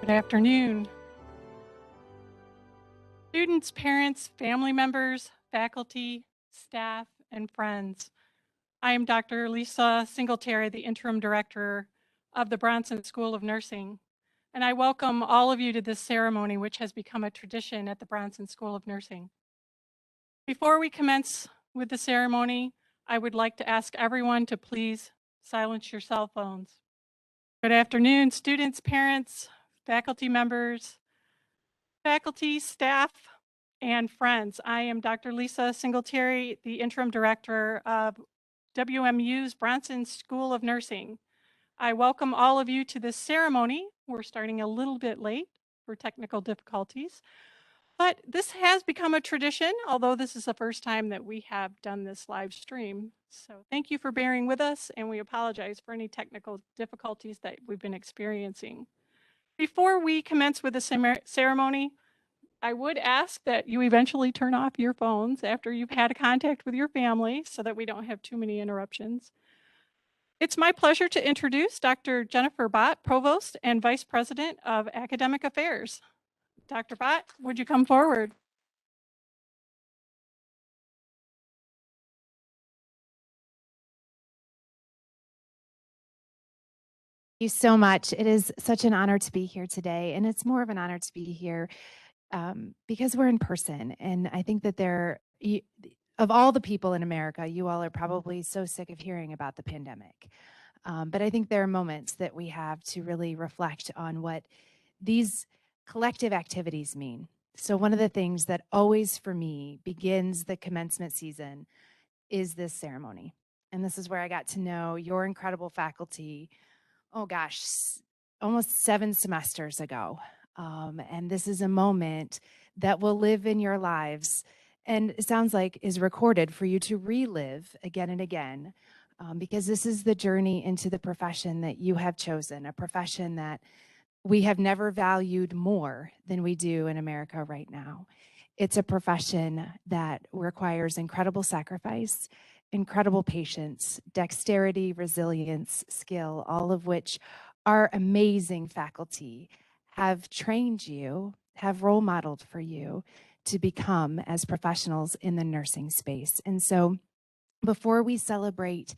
Good afternoon. Students, parents, family members, faculty, staff, and friends. I am Dr. Lisa Singletary, the Interim Director of the Bronson School of Nursing, and I welcome all of you to this ceremony, which has become a tradition at the Bronson School of Nursing. Before we commence with the ceremony, I would like to ask everyone to please silence your cell phones. Good afternoon, students, parents, faculty members, faculty, staff, and friends. I am Dr. Lisa Singletary, the Interim Director of WMU's Bronson School of Nursing. I welcome all of you to this ceremony. We're starting a little bit late for technical difficulties, but this has become a tradition, although this is the first time that we have done this live stream. So thank you for bearing with us, and we apologize for any technical difficulties that we've been experiencing. Before we commence with the ceremony, I would ask that you eventually turn off your phones after you've had a contact with your family so that we don't have too many interruptions. It's my pleasure to introduce Dr. Jennifer Bott, Provost and Vice President of Academic Affairs. Dr. Bott, would you come forward? Thank you so much. It is such an honor to be here today, and it's more of an honor to be here because we're in person. And I think that of all the people in America, you all are probably so sick of hearing about the pandemic. But I think there are moments that we have to really reflect on what these collective activities mean. So one of the things that always for me begins the commencement season is this ceremony. And this is where I got to know your incredible faculty, oh gosh, almost 7 semesters ago. And this is a moment that will live in your lives and it sounds like is recorded for you to relive again and again, because this is the journey into the profession that you have chosen, a profession that we have never valued more than we do in America right now. It's a profession that requires incredible sacrifice, incredible patience, dexterity, resilience, skill, all of which our amazing faculty have trained you, have role modeled for you to become as professionals in the nursing space. And so before we celebrate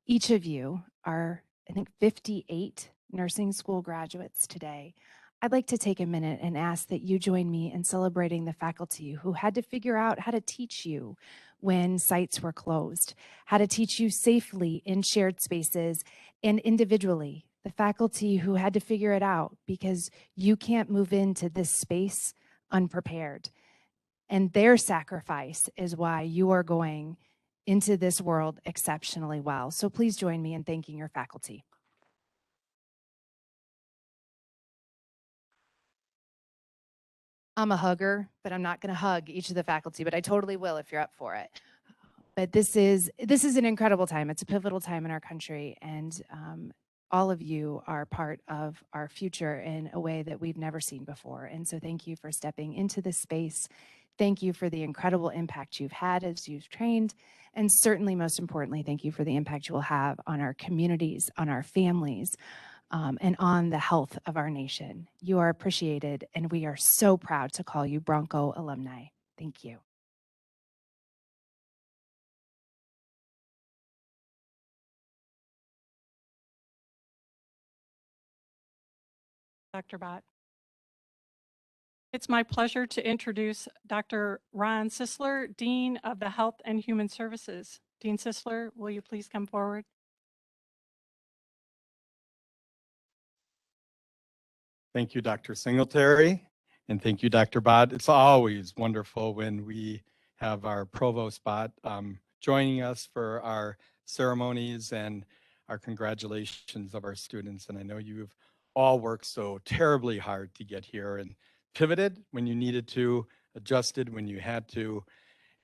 each of you, our, I think, 58 nursing school graduates today, I'd like to take a minute and ask that you join me in celebrating the faculty who had to figure out how to teach you when sites were closed, how to teach you safely in shared spaces and individually, the faculty who had to figure it out because you can't move into this space unprepared. And their sacrifice is why you are going into this world exceptionally well. So please join me in thanking your faculty. I'm a hugger, but I'm not going to hug each of the faculty, but I totally will if you're up for it. But this is an incredible time. It's a pivotal time in our country, and all of you are part of our future in a way that we've never seen before. And so thank you for stepping into this space. Thank you for the incredible impact you've had as you've trained. And certainly, most importantly, thank you for the impact you will have on our communities, on our families, and on the health of our nation. You are appreciated, and we are so proud to call you Bronco alumni. Thank you. Dr. Bott. It's my pleasure to introduce Dr. Ron Sisler, Dean of the Health and Human Services. Dean Sisler, will you please come forward? Thank you, Dr. Singletary, and thank you, Dr. Bott. It's always wonderful when we have our Provost Bott joining us for our ceremonies and our congratulations of our students. And I know you've all worked so terribly hard to get here and pivoted when you needed to, adjusted when you had to,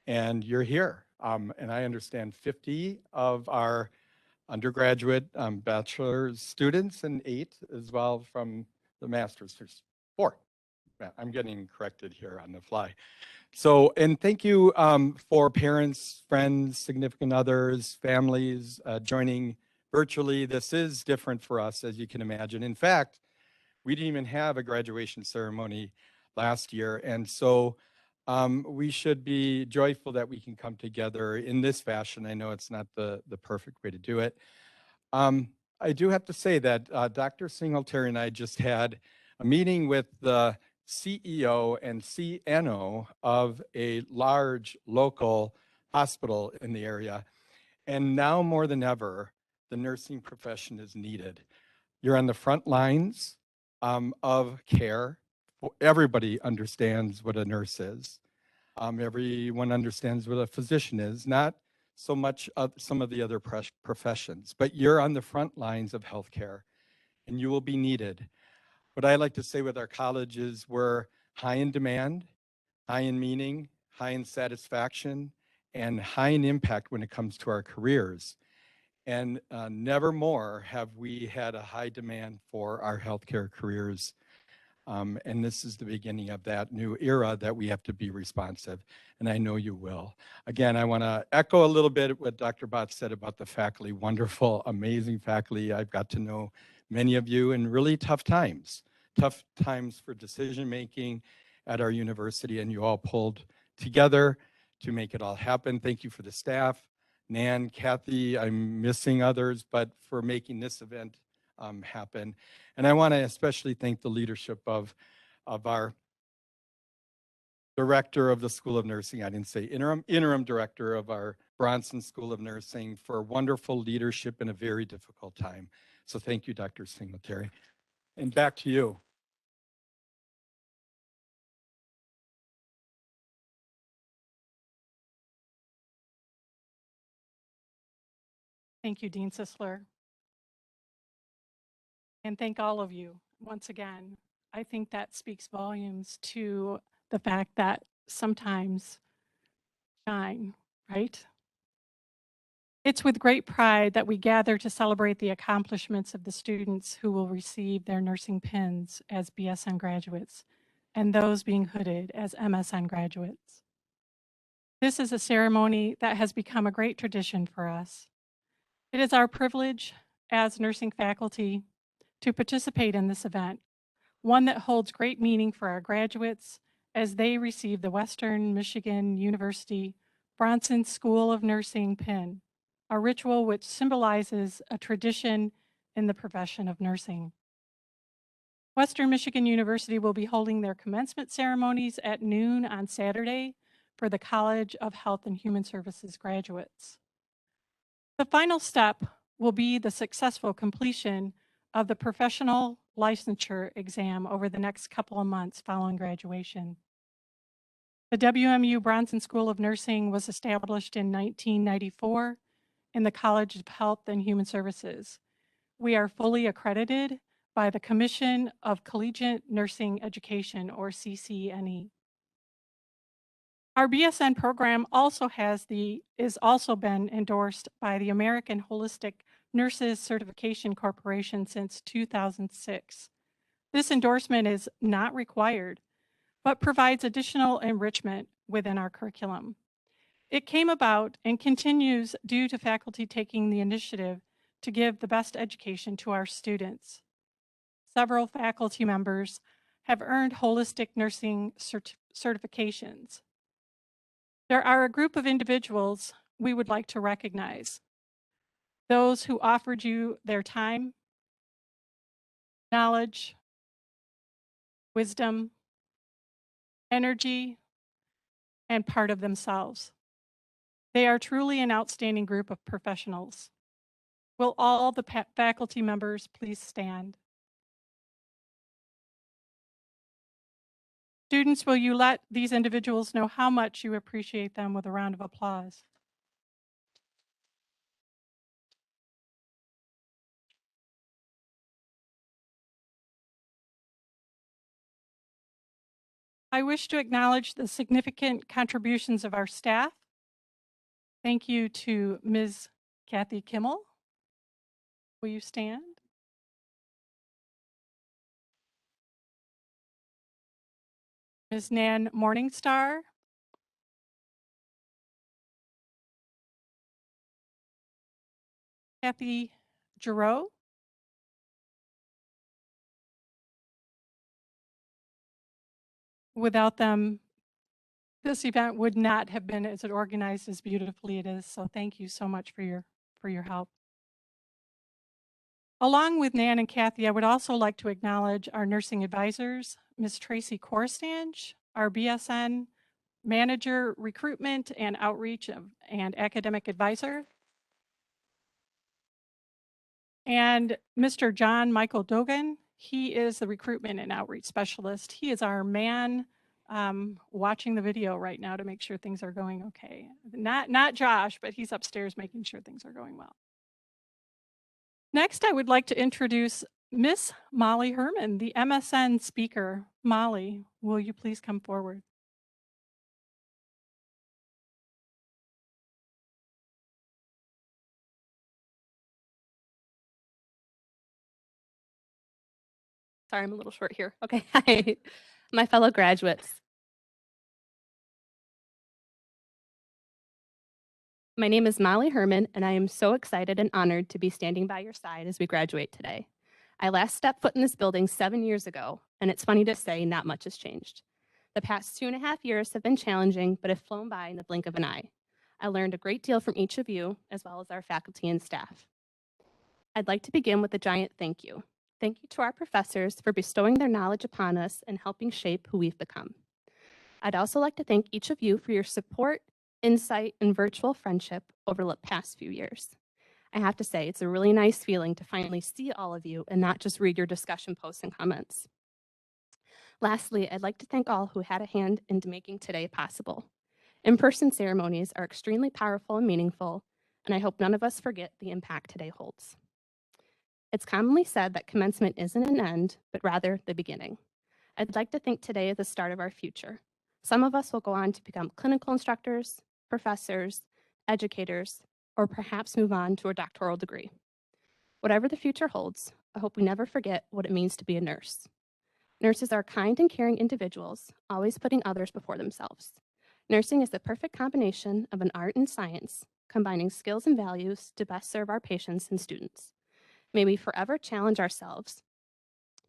and you're here. And I understand 50 of our undergraduate bachelor's students and 8 as well from the master's. There's 4. I'm getting corrected here on the fly. So, and thank you for parents, friends, significant others, families joining virtually. This is different for us, as you can imagine. In fact, We didn't even have a graduation ceremony last year. And so we should be joyful that we can come together in this fashion. I know it's not the perfect way to do it. I do have to say that Dr. Singletary and I just had a meeting with the CEO and CNO of a large local hospital in the area. And now more than ever, the nursing profession is needed. You're on the front lines of care. Everybody understands what a nurse is. Everyone understands what a physician is, not so much of some of the other professions, but you're on the front lines of healthcare and you will be needed. What I like to say with our college is we're high in demand, high in meaning, high in satisfaction, and high in impact when it comes to our careers. And never more have we had a high demand for our healthcare careers. And this is the beginning of that new era that we have to be responsive, and I know you will. Again, I want to echo a little bit what Dr. Bott said about the faculty. Wonderful, amazing faculty. I've got to know many of you in really tough times for decision making at our university, and you all pulled together to make it all happen. Thank you for the staff, Nan, Kathy, I'm missing others, but for making this event happen. And I want to especially thank the leadership of our director of the School of Nursing. I didn't say interim director of our Bronson School of Nursing for wonderful leadership in a very difficult time. So thank you, Dr. Singletary. And back to you. Thank you, Dean Sisler. And thank all of you once again. I think that speaks volumes to the fact that sometimes shine, right? It's with great pride that we gather to celebrate the accomplishments of the students who will receive their nursing pins as BSN graduates and those being hooded as MSN graduates. This is a ceremony that has become a great tradition for us. It is our privilege as nursing faculty to participate in this event, one that holds great meaning for our graduates as they receive the Western Michigan University Bronson School of Nursing pin, a ritual which symbolizes a tradition in the profession of nursing. Western Michigan University will be holding their commencement ceremonies at noon on Saturday for the College of Health and Human Services graduates. The final step will be the successful completion of the professional licensure exam over the next couple of months following graduation. The WMU Bronson School of Nursing was established in 1994 in the College of Health and Human Services. We are fully accredited by the Commission of Collegiate Nursing Education, or CCNE. Our BSN program is also been endorsed by the American Holistic Nurses Certification Corporation since 2006. This endorsement is not required, but provides additional enrichment within our curriculum. It came about and continues due to faculty taking the initiative to give the best education to our students. Several faculty members have earned holistic nursing certifications. There are a group of individuals we would like to recognize. Those who offered you their time, knowledge, wisdom, energy, and part of themselves. They are truly an outstanding group of professionals. Will all the faculty members please stand? Students, will you let these individuals know how much you appreciate them with a round of applause? I wish to acknowledge the significant contributions of our staff. Thank you to Ms. Kathy Kimmel. Will you stand? Ms. Nan Morningstar. Kathy Giroux. Without them, this event would not have been as organized as beautifully it is. So thank you so much for your help. Along with Nan and Kathy, I would also like to acknowledge our nursing advisors, Ms. Tracy Korstange, our BSN Manager, Recruitment and Outreach and Academic Advisor, and Mr. John Michael Dogan. He is the Recruitment and Outreach Specialist. He is our man watching the video right now to make sure things are going okay. Not Josh, but he's upstairs making sure things are going well. Next, I would like to introduce Miss Molly Herman, the MSN speaker. Molly, will you please come forward? Sorry, I'm a little short here. Okay, hi, my fellow graduates. My name is Molly Herman, and I am so excited and honored to be standing by your side as we graduate today. I last stepped foot in this building 7 years ago, and it's funny to say not much has changed. The past 2.5 years have been challenging, but have flown by in the blink of an eye. I learned a great deal from each of you, as well as our faculty and staff. I'd like to begin with a giant thank you. Thank you to our professors for bestowing their knowledge upon us and helping shape who we've become. I'd also like to thank each of you for your support, insight, and virtual friendship over the past few years. I have to say, it's a really nice feeling to finally see all of you and not just read your discussion posts and comments. Lastly, I'd like to thank all who had a hand in making today possible. In-person ceremonies are extremely powerful and meaningful, and I hope none of us forget the impact today holds. It's commonly said that commencement isn't an end, but rather the beginning. I'd like to think today is the start of our future. Some of us will go on to become clinical instructors, professors, educators, or perhaps move on to a doctoral degree. Whatever the future holds, I hope we never forget what it means to be a nurse. Nurses are kind and caring individuals, always putting others before themselves. Nursing is the perfect combination of an art and science, combining skills and values to best serve our patients and students. May we forever challenge ourselves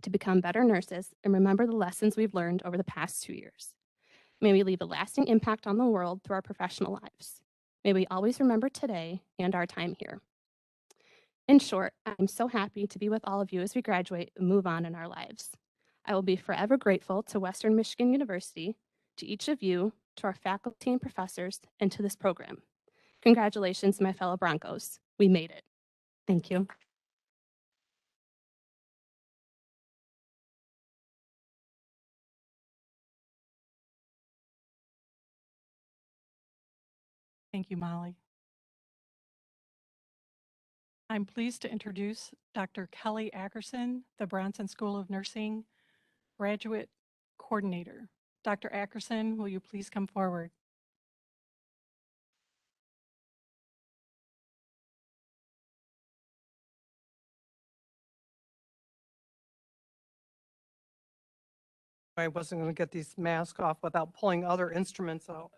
to become better nurses and remember the lessons we've learned over the past 2 years. May we leave a lasting impact on the world through our professional lives. May we always remember today and our time here. In short, I'm so happy to be with all of you as we graduate and move on in our lives. I will be forever grateful to Western Michigan University, to each of you, to our faculty and professors, and to this program. Congratulations, my fellow Broncos. We made it. Thank you. Thank you, Molly. I'm pleased to introduce Dr. Kelly Ackerson, the Bronson School of Nursing Graduate Coordinator. Dr. Ackerson, will you please come forward? I wasn't going to get these masks off without pulling other instruments out.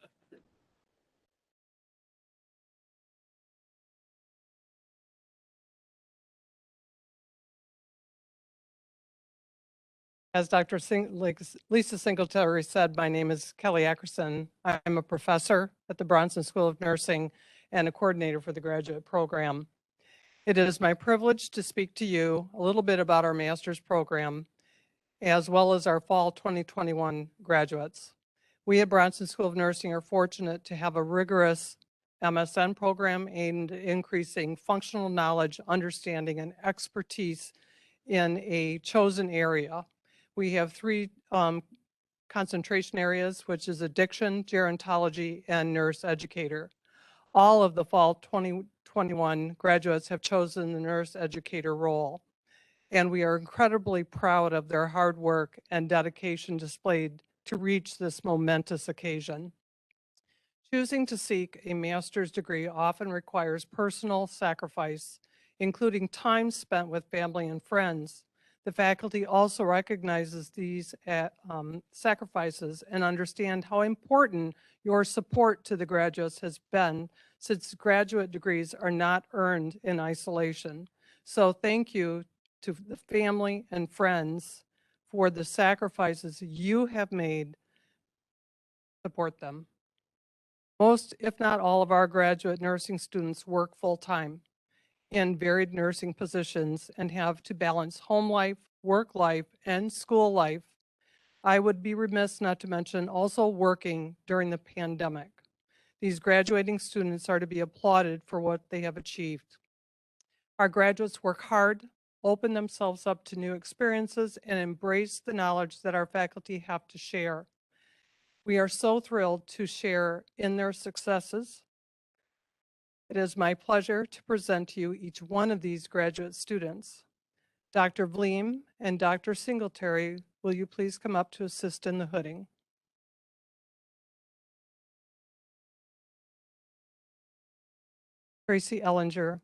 As Lisa Singletary said, my name is Kelly Ackerson. I'm a professor at the Bronson School of Nursing and a coordinator for the graduate program. It is my privilege to speak to you a little bit about our master's program, as well as our fall 2021 graduates. We at Bronson School of Nursing are fortunate to have a rigorous MSN program aimed at increasing functional knowledge, understanding, and expertise in a chosen area. We have 3 concentration areas, which is addiction, gerontology, and nurse educator. All of the fall 2021 graduates have chosen the nurse educator role, and we are incredibly proud of their hard work and dedication displayed to reach this momentous occasion. Choosing to seek a master's degree often requires personal sacrifice, including time spent with family and friends. The faculty also recognizes these sacrifices and understand how important your support to the graduates has been, since graduate degrees are not earned in isolation. So thank you to the family and friends for the sacrifices you have made support them. Most, if not all, of our graduate nursing students work full-time in varied nursing positions and have to balance home life, work life, and school life. I would be remiss not to mention also working during the pandemic. These graduating students are to be applauded for what they have achieved. Our graduates work hard, open themselves up to new experiences, and embrace the knowledge that our faculty have to share. We are so thrilled to share in their successes. It is my pleasure to present to you each one of these graduate students. Dr. Vleem and Dr. Singletary, will you please come up to assist in the hooding? Tracy Ellinger.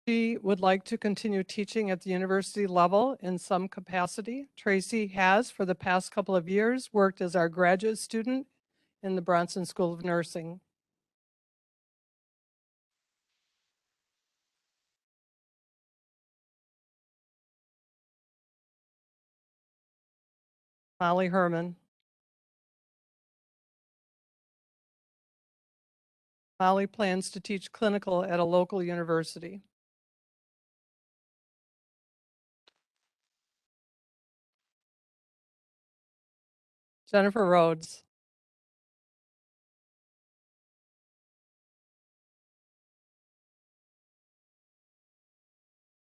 She would like to continue teaching at the university level in some capacity. Tracy has, for the past couple of years, worked as our graduate student in the Bronson School of Nursing. Molly Herman. Molly plans to teach clinical at a local university. Jennifer Rhodes.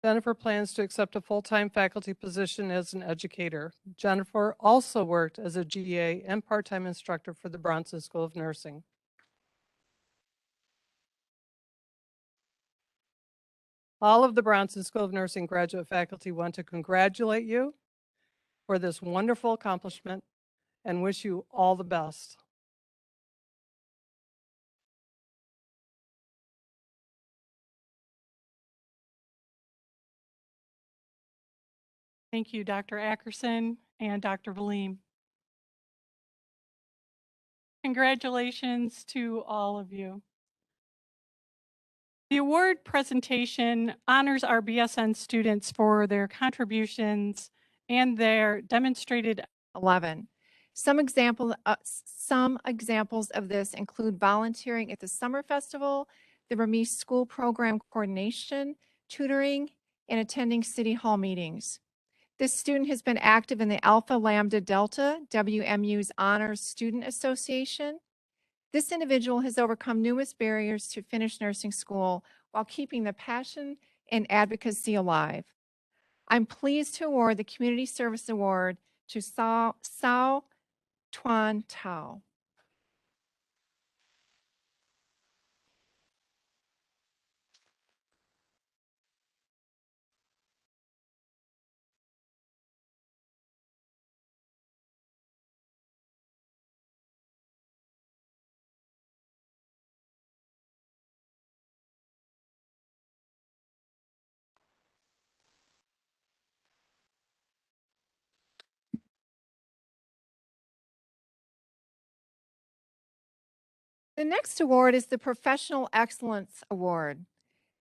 Jennifer plans to accept a full-time faculty position as an educator. Jennifer also worked as a GA and part-time instructor for the Bronson School of Nursing. All of the Bronson School of Nursing graduate faculty want to congratulate you for this wonderful accomplishment and wish you all the best. Thank you, Dr. Ackerson and Dr. Vleem. Congratulations to all of you. The award presentation honors our BSN students for their contributions and their demonstrated 11. Some examples of this include volunteering at the Summer Festival, the Remise School Program Coordination, tutoring, and attending City Hall meetings. This student has been active in the Alpha Lambda Delta, WMU's Honors Student Association. This individual has overcome numerous barriers to finish nursing school while keeping the passion and advocacy alive. I'm pleased to award the Community Service Award to Sao Tuan Tao. The next award is the Professional Excellence Award.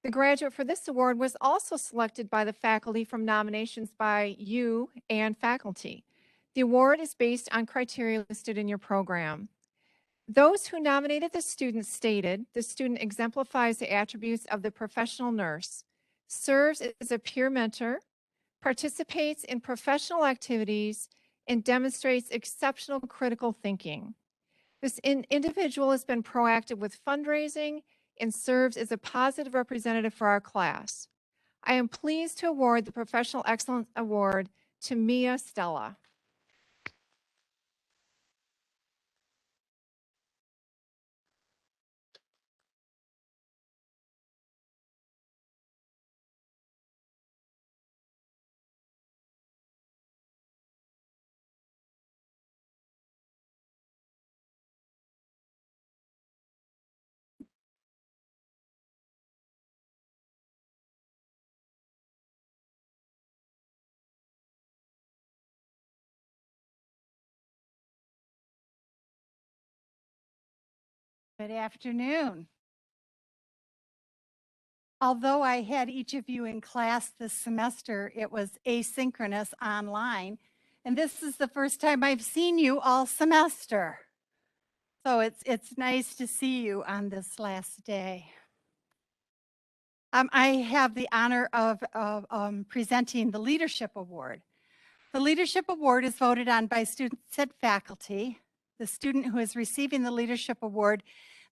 The graduate for this award was also selected by the faculty from nominations by you and faculty. The award is based on criteria listed in your program. Those who nominated the student stated the student exemplifies the attributes of the professional nurse, serves as a peer mentor, participates in professional activities, and demonstrates exceptional critical thinking. This individual has been proactive with fundraising and serves as a positive representative for our class. I am pleased to award the Professional Excellence Award to Mia Stella. Good afternoon. Although I had each of you in class this semester, it was asynchronous online. And this is the first time I've seen you all semester. So it's nice to see you on this last day. I have the honor of presenting the Leadership Award. The Leadership Award is voted on by students and faculty. The student who is receiving the Leadership Award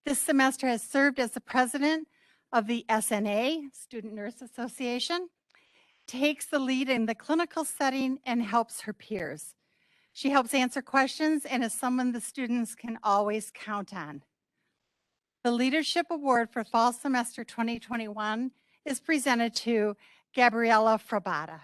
this semester has served as the president of the SNA, Student Nurse Association, takes the lead in the clinical setting, and helps her peers. She helps answer questions and is someone the students can always count on. The Leadership Award for Fall Semester 2021 is presented to Gabriella Frabata.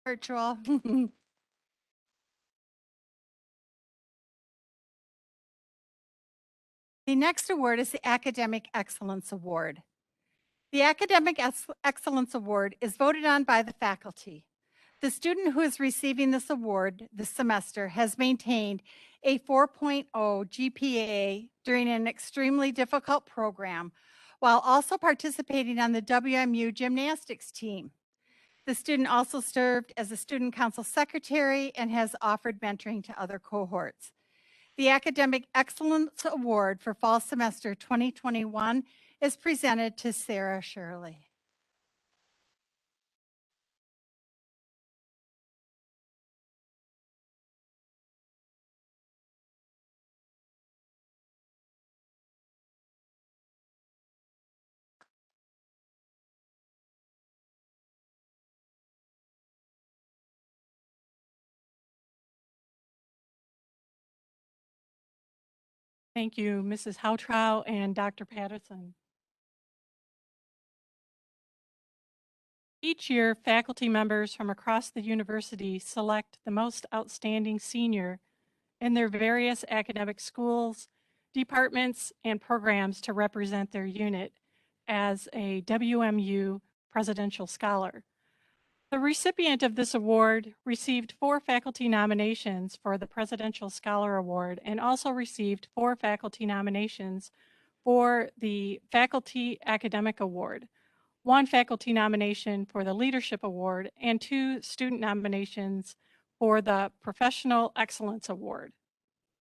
Virtual. The next award is the Academic Excellence Award. The Academic Excellence Award is voted on by the faculty. The student who is receiving this award this semester has maintained a 4.0 GPA during an extremely difficult program, while also participating on the WMU gymnastics team. The student also served as a student council secretary and has offered mentoring to other cohorts. The Academic Excellence Award for Fall Semester 2021 is presented to Sarah Shirley. Thank you, Mrs. Houtrow and Dr. Patterson. Each year, faculty members from across the university select the most outstanding senior in their various academic schools, departments, and programs to represent their unit as a WMU Presidential Scholar. The recipient of this award received 4 faculty nominations for the Presidential Scholar Award and also received 4 faculty nominations for the Faculty Academic Award, 1 faculty nomination for the Leadership Award, and 2 student nominations for the Professional Excellence Award.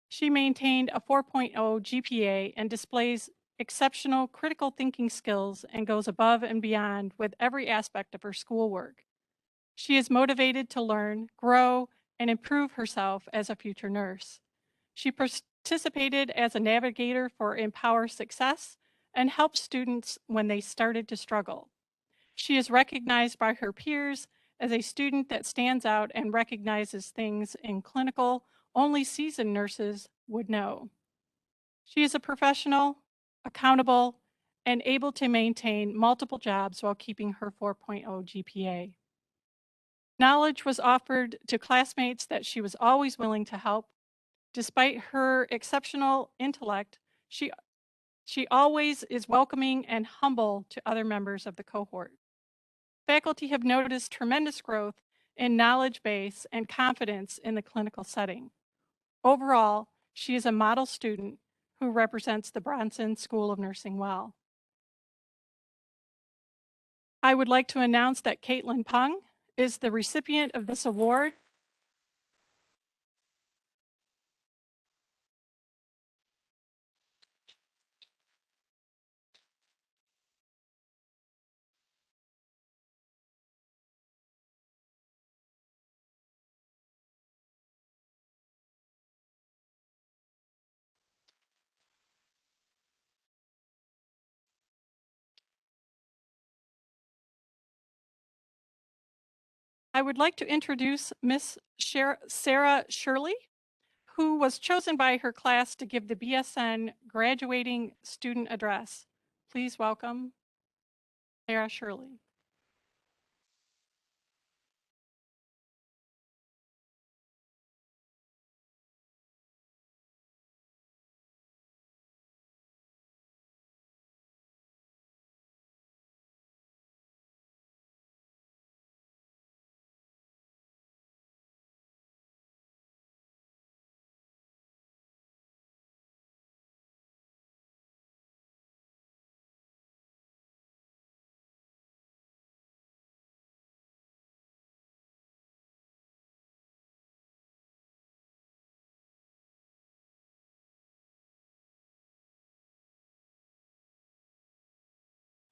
She maintained a 4.0 GPA and displays exceptional critical thinking skills and goes above and beyond with every aspect of her schoolwork. She is motivated to learn, grow, and improve herself as a future nurse. She participated as a navigator for Empower Success and helped students when they started to struggle. She is recognized by her peers as a student that stands out and recognizes things in clinical only seasoned nurses would know. She is a professional, accountable, and able to maintain multiple jobs while keeping her 4.0 GPA. Knowledge was offered to classmates that she was always willing to help. Despite her exceptional intellect, she always is welcoming and humble to other members of the cohort. Faculty have noticed tremendous growth in knowledge base and confidence in the clinical setting. Overall, she is a model student who represents the Bronson School of Nursing well. I would like to announce that Caitlin Pong is the recipient of this award. I would like to introduce Miss Sarah Shirley, who was chosen by her class to give the BSN graduating student address. Please welcome Sarah Shirley.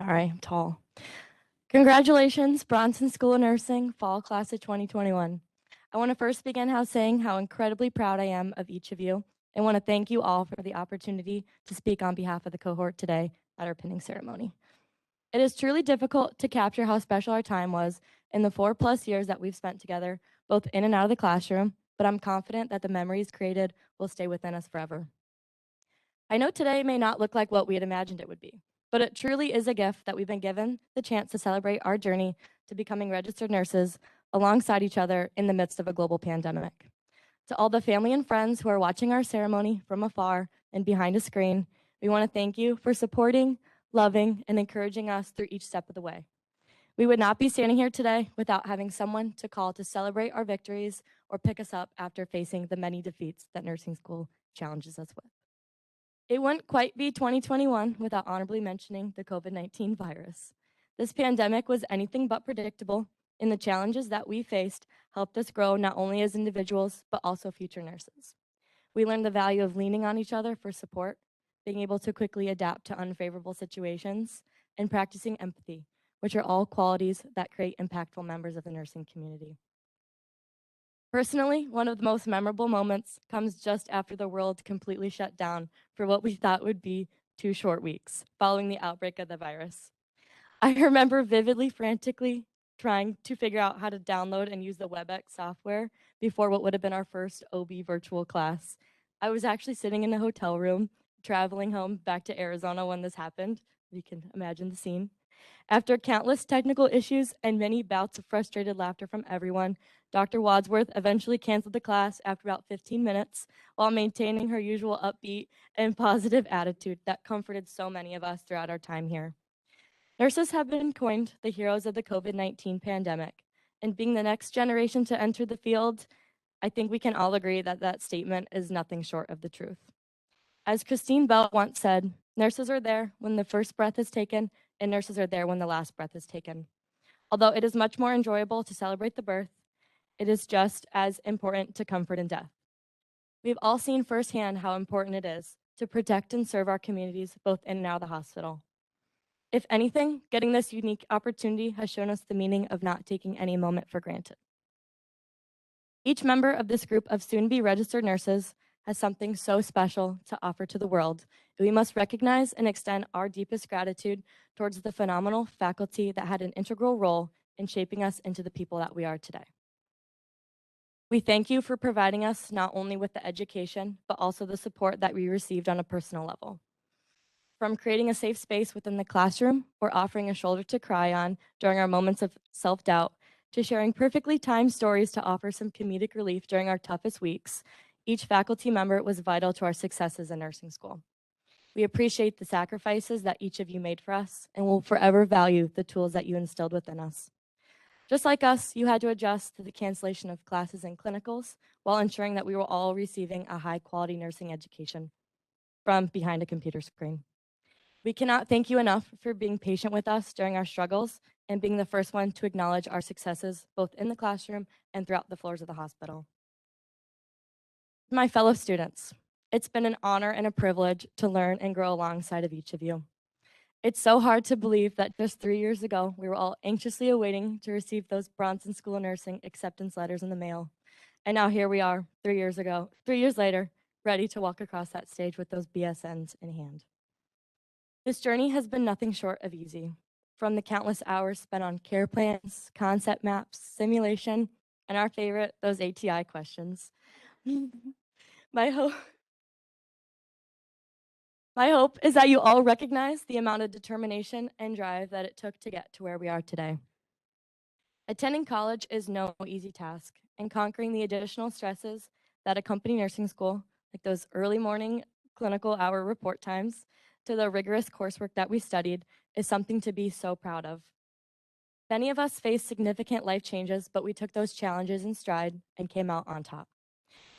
Sorry, I'm tall. Congratulations, Bronson School of Nursing, Fall Class of 2021. I want to first begin saying how incredibly proud I am of each of you and want to thank you all for the opportunity to speak on behalf of the cohort today at our pinning ceremony. It is truly difficult to capture how special our time was in the 4+ years that we've spent together, both in and out of the classroom, but I'm confident that the memories created will stay within us forever. I know today may not look like what we had imagined it would be, but it truly is a gift that we've been given the chance to celebrate our journey to becoming registered nurses alongside each other in the midst of a global pandemic. To all the family and friends who are watching our ceremony from afar and behind a screen, we want to thank you for supporting, loving, and encouraging us through each step of the way. We would not be standing here today without having someone to call to celebrate our victories or pick us up after facing the many defeats that nursing school challenges us with. It wouldn't quite be 2021 without honorably mentioning the COVID-19 virus. This pandemic was anything but predictable, and the challenges that we faced helped us grow not only as individuals, but also future nurses. We learned the value of leaning on each other for support, being able to quickly adapt to unfavorable situations, and practicing empathy, which are all qualities that create impactful members of the nursing community. Personally, one of the most memorable moments comes just after the world completely shut down for what we thought would be 2 short weeks following the outbreak of the virus. I remember vividly, frantically trying to figure out how to download and use the WebEx software before what would have been our first OB virtual class. I was actually sitting in a hotel room, traveling home back to Arizona when this happened. You can imagine the scene. After countless technical issues and many bouts of frustrated laughter from everyone, Dr. Wadsworth eventually canceled the class after about 15 minutes while maintaining her usual upbeat and positive attitude that comforted so many of us throughout our time here. Nurses have been coined the heroes of the COVID-19 pandemic, and being the next generation to enter the field, I think we can all agree that that statement is nothing short of the truth. As Christine Bell once said, nurses are there when the first breath is taken, and nurses are there when the last breath is taken. Although it is much more enjoyable to celebrate the birth, it is just as important to comfort in death. We've all seen firsthand how important it is to protect and serve our communities both in and out of the hospital. If anything, getting this unique opportunity has shown us the meaning of not taking any moment for granted. Each member of this group of soon-to-be registered nurses has something so special to offer to the world, and we must recognize and extend our deepest gratitude towards the phenomenal faculty that had an integral role in shaping us into the people that we are today. We thank you for providing us not only with the education, but also the support that we received on a personal level. From creating a safe space within the classroom or offering a shoulder to cry on during our moments of self-doubt, to sharing perfectly timed stories to offer some comedic relief during our toughest weeks, each faculty member was vital to our successes in nursing school. We appreciate the sacrifices that each of you made for us and will forever value the tools that you instilled within us. Just like us, you had to adjust to the cancellation of classes and clinicals while ensuring that we were all receiving a high-quality nursing education from behind a computer screen. We cannot thank you enough for being patient with us during our struggles and being the first one to acknowledge our successes both in the classroom and throughout the floors of the hospital. My fellow students, it's been an honor and a privilege to learn and grow alongside of each of you. It's so hard to believe that just 3 years ago, we were all anxiously awaiting to receive those Bronson School of Nursing acceptance letters in the mail. And now here we are, 3 years later, ready to walk across that stage with those BSNs in hand. This journey has been nothing short of easy. From the countless hours spent on care plans, concept maps, simulation, and our favorite, those ATI questions. My hope is that you all recognize the amount of determination and drive that it took to get to where we are today. Attending college is no easy task, and conquering the additional stresses that accompany nursing school, like those early morning clinical hour report times, to the rigorous coursework that we studied, is something to be so proud of. Many of us faced significant life changes, but we took those challenges in stride and came out on top.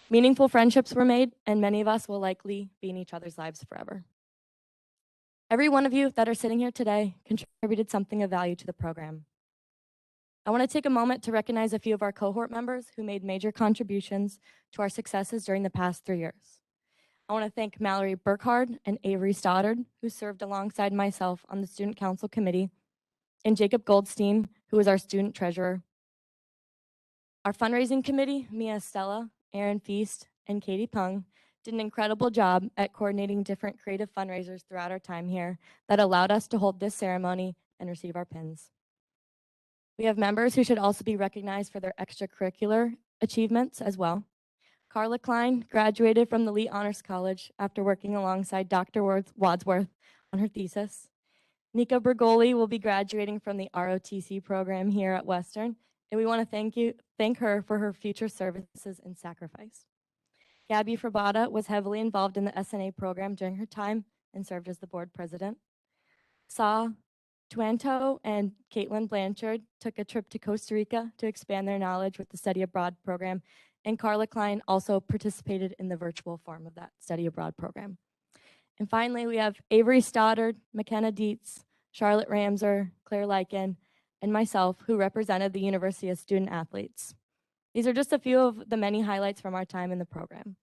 Meaningful friendships were made, and many of us will likely be in each other's lives forever. Every one of you that are sitting here today contributed something of value to the program. I want to take a moment to recognize a few of our cohort members who made major contributions to our successes during the past 3 years. I want to thank Mallory Burkhard and Avery Stoddard, who served alongside myself on the Student Council Committee, and Jacob Goldstein, who is our student treasurer. Our fundraising committee, Mia Stella, Aaron Feast, and Katie Pong, did an incredible job at coordinating different creative fundraisers throughout our time here that allowed us to hold this ceremony and receive our pins. We have members who should also be recognized for their extracurricular achievements as well. Carla Klein graduated from the Lee Honors College after working alongside Dr. Wadsworth on her thesis. Nika Bergoli will be graduating from the ROTC program here at Western, and we want to thank her for her future services and sacrifice. Gabby Frabata was heavily involved in the SNA program during her time and served as the board president. Saw Tuanto and Caitlin Blanchard took a trip to Costa Rica to expand their knowledge with the study abroad program, and Carla Klein also participated in the virtual form of that study abroad program. And finally, we have Avery Stoddard, McKenna Dietz, Charlotte Ramser, Claire Lykin, and myself, who represented the University as student athletes. These are just a few of the many highlights from our time in the program.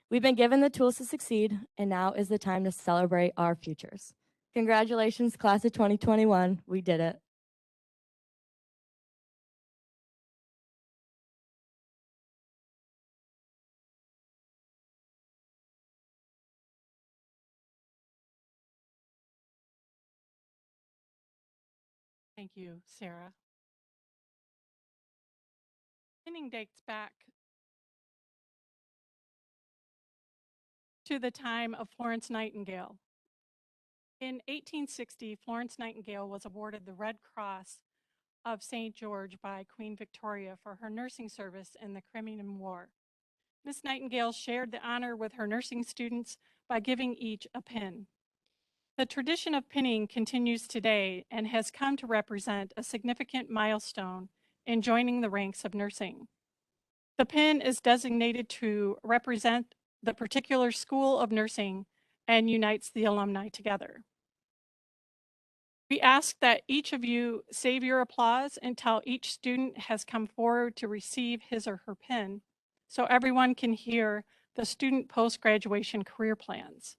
We've been given the tools to succeed, and now is the time to celebrate our futures. Congratulations, class of 2021. We did it. Thank you, Sarah. Pinning dates back to the time of Florence Nightingale. In 1860, Florence Nightingale was awarded the Red Cross of St. George by Queen Victoria for her nursing service in the Crimean War. Miss Nightingale shared the honor with her nursing students by giving each a pin. The tradition of pinning continues today and has come to represent a significant milestone in joining the ranks of nursing. The pin is designated to represent the particular school of nursing and unites the alumni together. We ask that each of you save your applause until each student has come forward to receive his or her pin, so everyone can hear the student post-graduation career plans.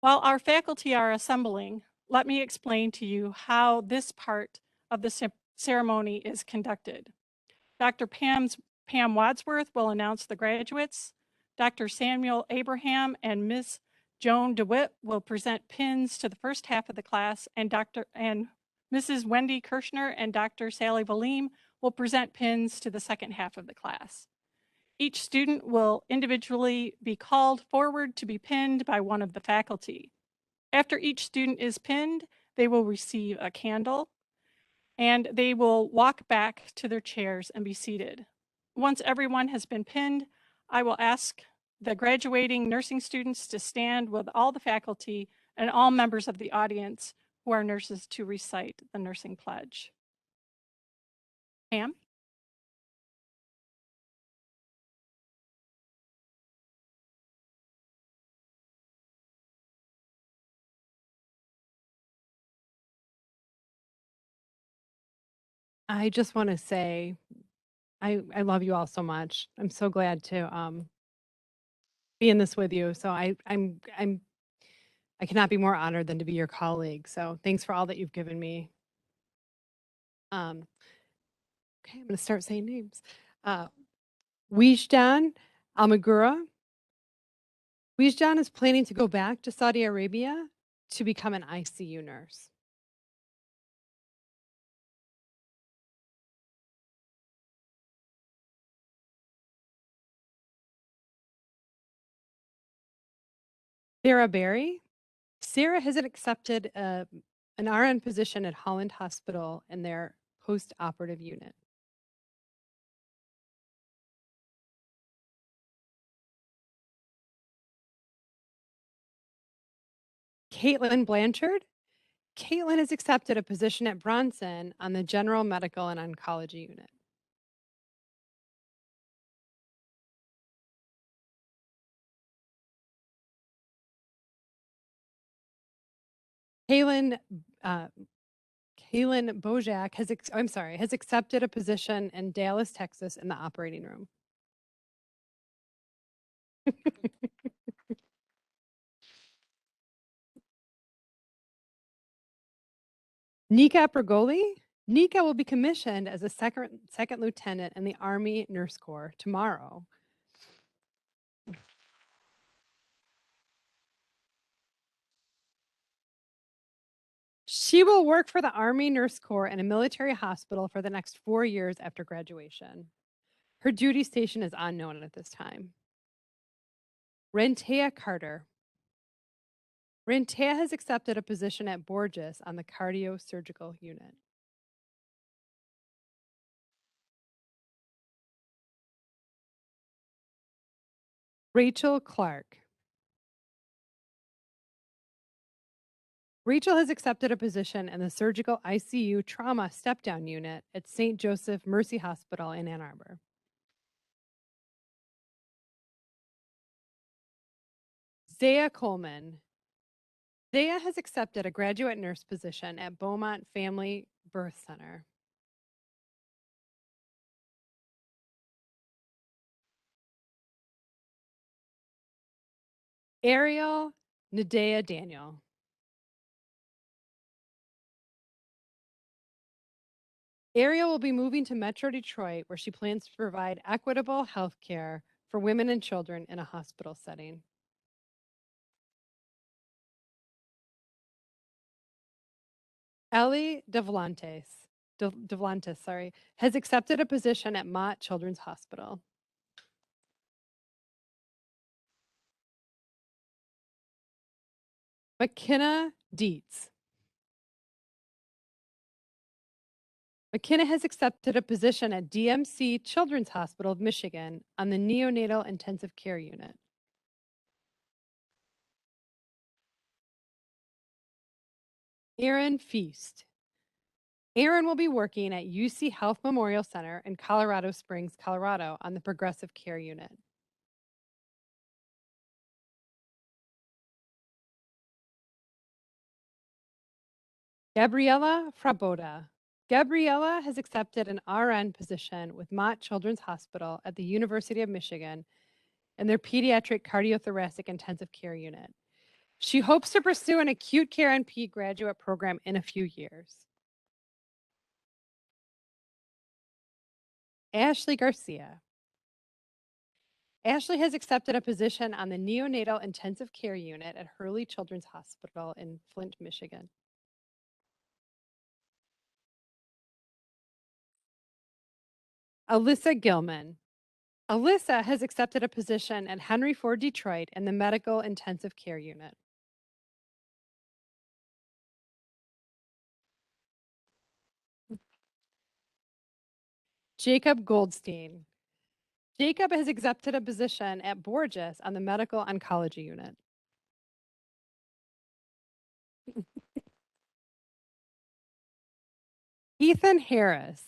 While our faculty are assembling, let me explain to you how this part of the ceremony is conducted. Dr. Pam Wadsworth will announce the graduates. Dr. Samuel Abraham and Ms. Joan DeWitt will present pins to the first half of the class, and Mrs. Wendy Kirshner and Dr. Sally Valim will present pins to the second half of the class. Each student will individually be called forward to be pinned by one of the faculty. After each student is pinned, they will receive a candle, and they will walk back to their chairs and be seated. Once everyone has been pinned, I will ask the graduating nursing students to stand with all the faculty and all members of the audience who are nurses to recite the nursing pledge. Pam? I just want to say, I love you all so much. I'm so glad to be in this with you. So I cannot be more honored than to be your colleague. So thanks for all that you've given me. Okay, I'm going to start saying names. Wijdan Amagura. Wijdan is planning to go back to Saudi Arabia to become an ICU nurse. Sarah Berry. Sarah has accepted an RN position at Holland Hospital in their post-operative unit. Caitlin Blanchard. Caitlin has accepted a position at Bronson on the General Medical and Oncology unit. Kaylin Bojak has accepted a position in Dallas, Texas in the operating room. Nika Bergoli. Nika will be commissioned as a second lieutenant in the Army Nurse Corps tomorrow. She will work for the Army Nurse Corps in a military hospital for the next 4 years after graduation. Her duty station is unknown at this time. Rentea Carter. Rentea has accepted a position at Borges on the cardio-surgical unit. Rachel Clark. Rachel has accepted a position in the surgical ICU trauma step-down unit at St. Joseph Mercy Hospital in Ann Arbor. Zaya Coleman. Zaya has accepted a graduate nurse position at Beaumont Family Birth Center. Ariel Nadea Daniel. Ariel will be moving to Metro Detroit, where she plans to provide equitable health care for women and children in a hospital setting. Ellie Devlantes, has accepted a position at Mott Children's Hospital. McKenna Dietz. McKenna has accepted a position at DMC Children's Hospital of Michigan on the neonatal intensive care unit. Aaron Feast. Aaron will be working at UC Health Memorial Center in Colorado Springs, Colorado on the progressive care unit. Gabriella Fraboda. Gabriella has accepted an RN position with Mott Children's Hospital at the University of Michigan in their pediatric cardiothoracic intensive care unit. She hopes to pursue an acute care NP graduate program in a few years. Ashley Garcia. Ashley has accepted a position on the neonatal intensive care unit at Hurley Children's Hospital in Flint, Michigan. Alyssa Gilman. Alyssa has accepted a position at Henry Ford Detroit in the medical intensive care unit. Jacob Goldstein. Jacob has accepted a position at Borges on the medical oncology unit. Ethan Harris.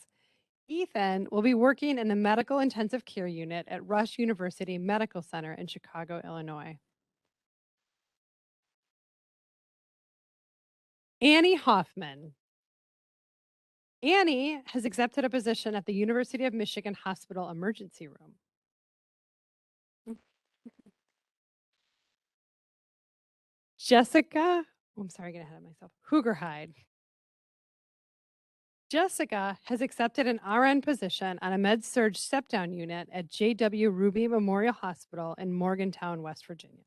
Ethan will be working in the medical intensive care unit at Rush University Medical Center in Chicago, Illinois. Annie Hoffman. Annie has accepted a position at the University of Michigan Hospital Emergency Room. Jessica, I'm sorry, getting ahead of myself. Hoogerhide. Jessica has accepted an RN position on a med-surg step-down unit at J.W. Ruby Memorial Hospital in Morgantown, West Virginia.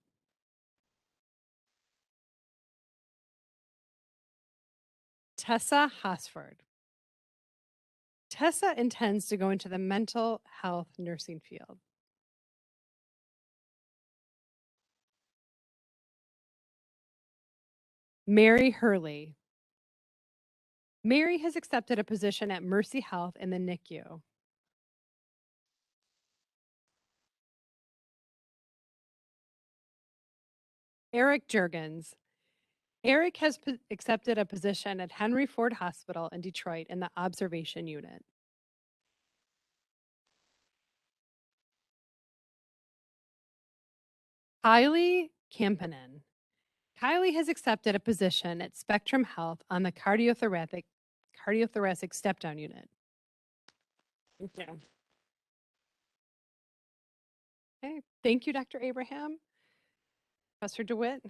Tessa Hosford. Tessa intends to go into the mental health nursing field. Mary Hurley. Mary has accepted a position at Mercy Health in the NICU. Eric Jurgens. Eric has accepted a position at Henry Ford Hospital in Detroit in the observation unit. Kylie Kampanen. Kylie has accepted a position at Spectrum Health on the cardiothoracic step-down unit. Thank you. Okay, thank you, Dr. Abraham. Professor DeWitt.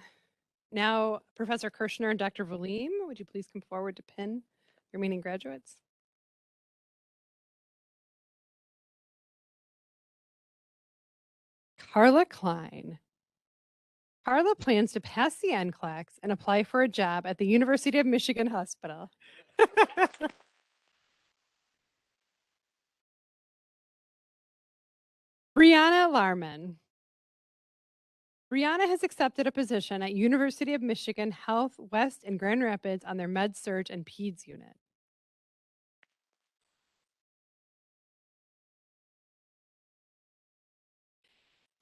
Now, Professor Kirshner and Dr. Valim, would you please come forward to pin your remaining graduates? Carla Klein. Carla plans to pass the NCLEX and apply for a job at the University of Michigan Hospital. Brianna Larman. Brianna has accepted a position at University of Michigan Health West in Grand Rapids on their Med Surg and Peds unit.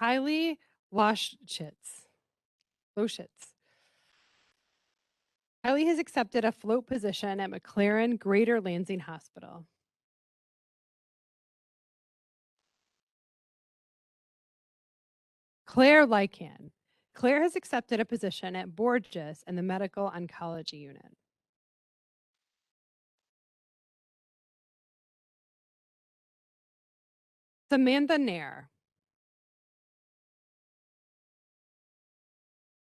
Kylie Loschitz. Kylie has accepted a float position at McLaren Greater Lansing Hospital. Claire Lycan. Claire has accepted a position at Borges in the Medical Oncology Unit. Samantha Nair.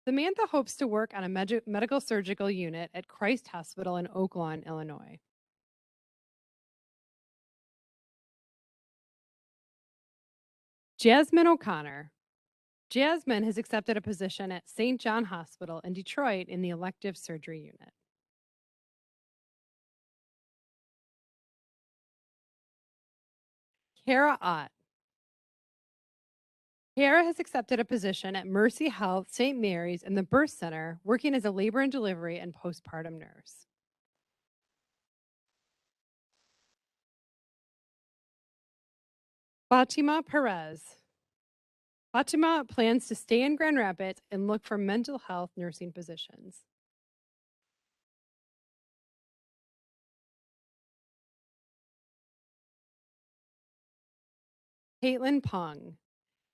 Samantha hopes to work on a medical surgical unit at Christ Hospital in Oak Lawn, Illinois. Jasmine O'Connor. Jasmine has accepted a position at St. John Hospital in Detroit in the elective surgery unit. Kara Ott. Kara has accepted a position at Mercy Health St. Mary's in the Birth Center, working as a labor and delivery and postpartum nurse. Fatima Perez. Fatima plans to stay in Grand Rapids and look for mental health nursing positions. Caitlin Pong.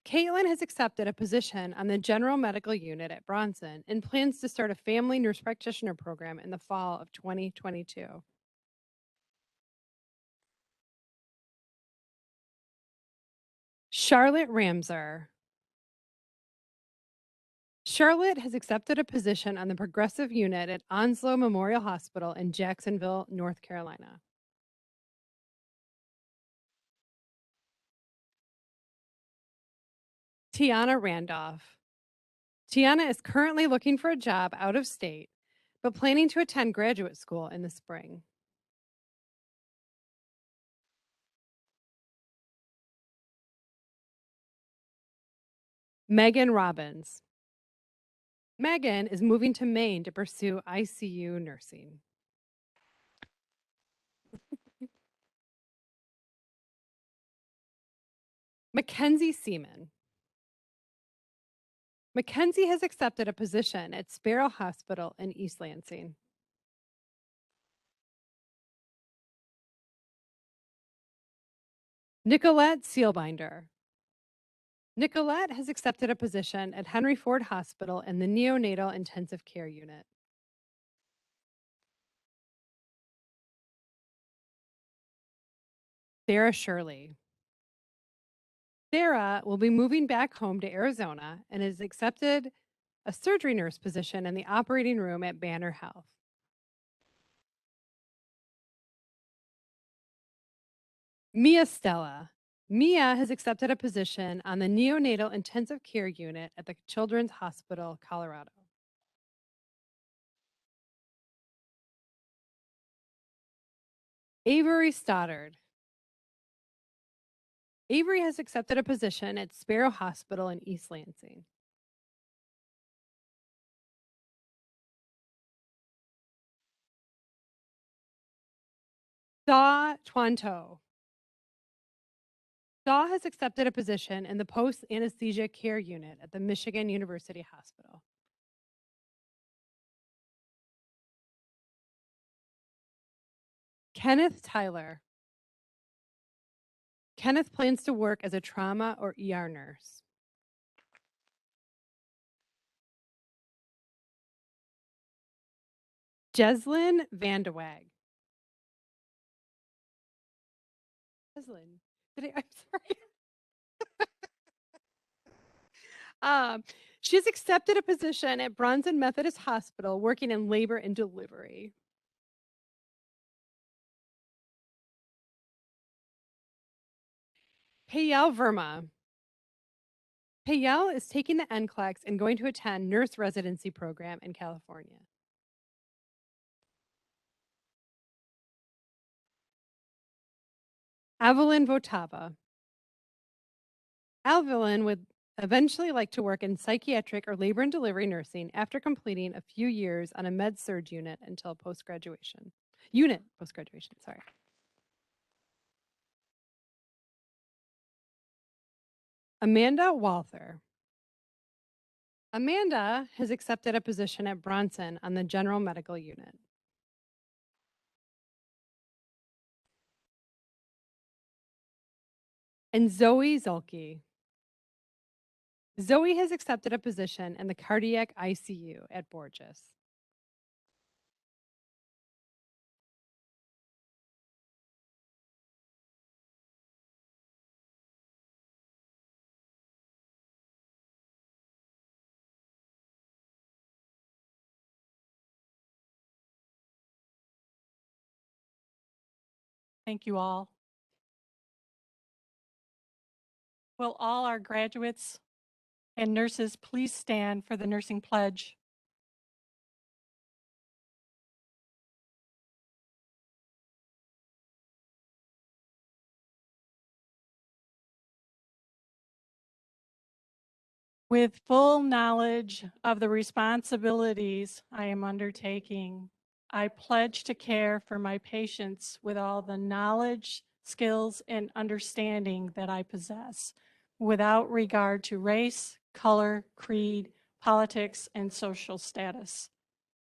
Caitlin has accepted a position on the general medical unit at Bronson and plans to start a family nurse practitioner program in the fall of 2022. Charlotte Ramser. Charlotte has accepted a position on the progressive unit at Onslow Memorial Hospital in Jacksonville, North Carolina. Tiana Randolph. Tiana is currently looking for a job out of state, but planning to attend graduate school in the spring. Megan Robbins. Megan is moving to Maine to pursue ICU nursing. Mackenzie Seaman. Mackenzie has accepted a position at Sparrow Hospital in East Lansing. Nicolette Sealbinder. Nicolette has accepted a position at Henry Ford Hospital in the neonatal intensive care unit. Sarah Shirley. Sarah will be moving back home to Arizona and has accepted a surgery nurse position in the operating room at Banner Health. Mia Stella. Mia has accepted a position on the neonatal intensive care unit at the Children's Hospital, Colorado. Avery Stoddard. Avery has accepted a position at Sparrow Hospital in East Lansing. Daw Twanto. Daw has accepted a position in the post-anesthesia care unit at the Michigan University Hospital. Kenneth Tyler. Kenneth plans to work as a trauma or ER nurse. Jeslyn Vandewag. Jeslyn, I'm sorry. She has accepted a position at Bronson Methodist Hospital working in labor and delivery. Payel Verma. Payel is taking the NCLEX and going to attend nurse residency program in California. Evelyn Votava. Evelyn would eventually like to work in psychiatric or labor and delivery nursing after completing a few years on a med-surg unit until post-graduation. Post-graduation, sorry. Amanda Walther. Amanda has accepted a position at Bronson on the general medical unit. And Zoe Zulke. Zoe has accepted a position in the cardiac ICU at Borges. Thank you all. Will all our graduates and nurses please stand for the nursing pledge? With full knowledge of the responsibilities I am undertaking, I pledge to care for my patients with all the knowledge, skills, and understanding that I possess, without regard to race, color, creed, politics, and social status.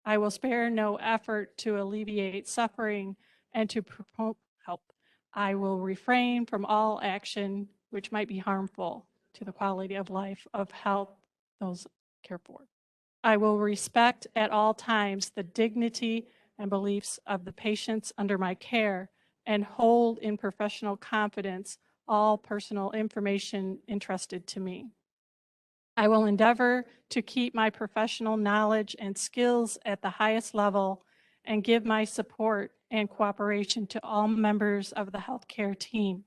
I will spare no effort to alleviate suffering and to promote help. I will refrain from all action which might be harmful to the quality of life of health those care for. I will respect at all times the dignity and beliefs of the patients under my care and hold in professional confidence all personal information entrusted to me. I will endeavor to keep my professional knowledge and skills at the highest level and give my support and cooperation to all members of the healthcare team.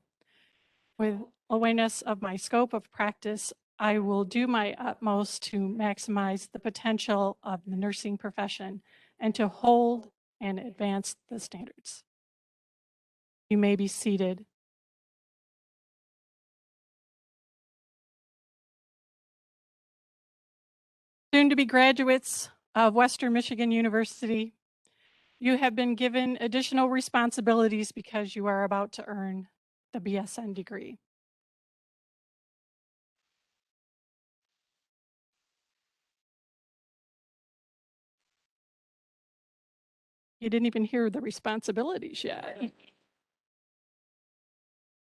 With awareness of my scope of practice, I will do my utmost to maximize the potential of the nursing profession and to hold and advance the standards. You may be seated. Soon to be graduates of Western Michigan University, you have been given additional responsibilities because you are about to earn the BSN degree. You didn't even hear the responsibilities yet.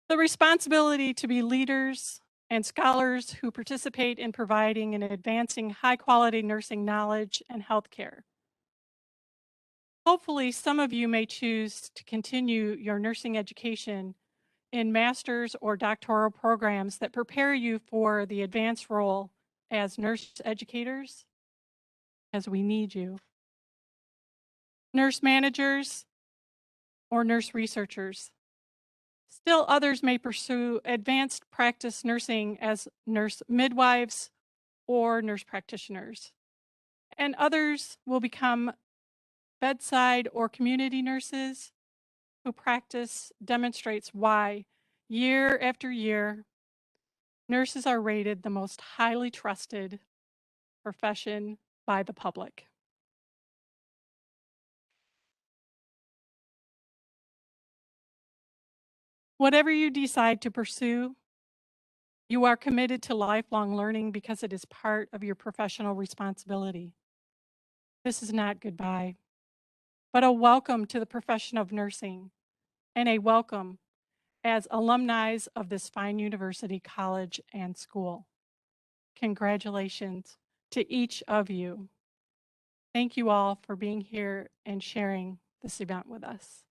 The responsibility to be leaders and scholars who participate in providing and advancing high-quality nursing knowledge and healthcare. Hopefully, some of you may choose to continue your nursing education in master's or doctoral programs that prepare you for the advanced role as nurse educators, as we need you, nurse managers, or nurse researchers. Still others may pursue advanced practice nursing as nurse midwives or nurse practitioners. And others will become bedside or community nurses who practice demonstrates why year after year, nurses are rated the most highly trusted profession by the public. Whatever you decide to pursue, you are committed to lifelong learning because it is part of your professional responsibility. This is not goodbye, but a welcome to the profession of nursing and a welcome as alumni of this fine university, college, and school. Congratulations to each of you. Thank you all for being here and sharing this event with us.